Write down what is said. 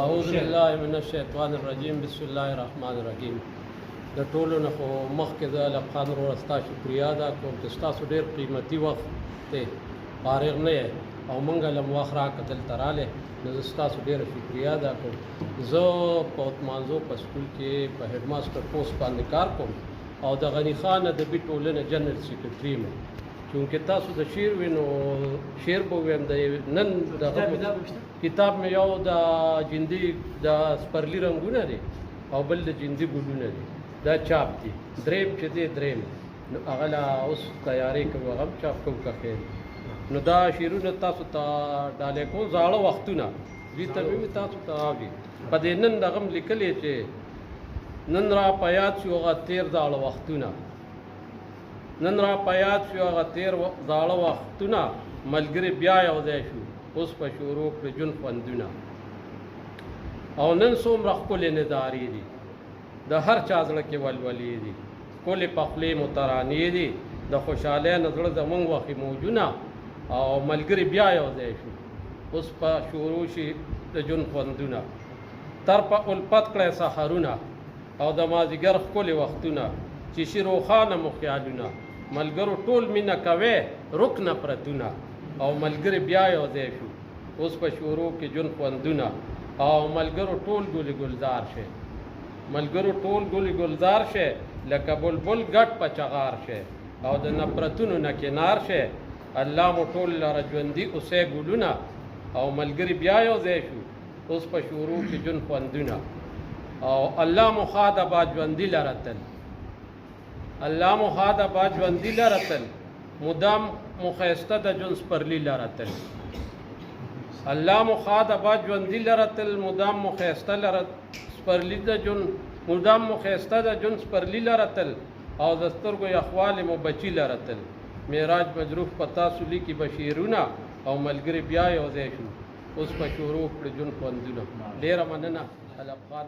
اعوذ بالله من الشیطان الرجیم بسم الله الرحمن الرحیم د ټولو نه خو مخکې زه لبخان وروره ستا شکریا ادا کوم چې ستاسو ډېر قیمتي وخت دی فارغ نه یې او موږ له مو وخت راکړه دلته رالی نو زه ستاسو ډېره شکریا ادا کوم زه په اتمانزو په سکول کې په هیډ ماسټر پوسټ باندې کار کوم او د غني خان ادبي ټولنې جنرال سیکرټري یم چونکې تاسو د شعر وي نو شعر به ویم د نن دغه کتاب مې یو د جندي د سپرلي رنګونه دي او بل د جندي ګلونه دي دا چاپ دي دریم چې دی دریم نو هغه لا اوس تیاری کوي هغه چاپ کوم که خیر نو دا شعرونه تاسو ته ډالۍ کوم زاړه وختونه دې ته مې تاسو ته اوري په دې نن دغه م لیکلی چې نن را په یاد شو هغه تېر زاړه وختونه نن را په یاد شو هغه تېر زاړه وختونه ملګري بیا یو ځای شو اوس په شروع کړه ژوند خوندونه او نن څومره ښکلې نظارې دي د هر چا زړه کې ولولې دي ښکلې پخلې مو ترانې دي د خوشحالۍ نه زړه زموږ وښي موجونه او ملګري بیا یو ځای شو اوس په شروع شي د ژوند خوندونه تر په الفت کړی سحرونه او د مازدیګر ښکلې وختونه چې شي روښانه مو خیالونه ملګرو ټول مینه کوې رکنه پرتونه او ملګري بیا یو ځای شو اوس په شروع کې ژوند خوندونه او ملګرو ټول ګلې ګلزار شي ملګرو ټول ګلې گلزار شي لکه بلبل ګډ په چغار شي او د نفرتونو نه کنار شي الله مو ټول لره ژوندي اوسئ ګلونه او ملګري بیا یو ځای شو اوس په شروع کې ژوند خوندونه او الله مو خوا د با ژوندي لره تل الله مو خوا د با ژوندي لره تل مدام مو ښایسته د ژوند سپرلي لره تل الله مو خوا د با ژوندي لره تل مدام مو ښایسته لره سپرلی د جون مدام مو ښایسته د ژوند سپرلي لره تل او د سترګو یخوالې مو بچي لره تل معراج مجروح په تاسو لیکي به شعرونه او ملګري بیا یو ځای شو اوس په شروع کړه ژوند خوندونه ډېره مننه طلب خان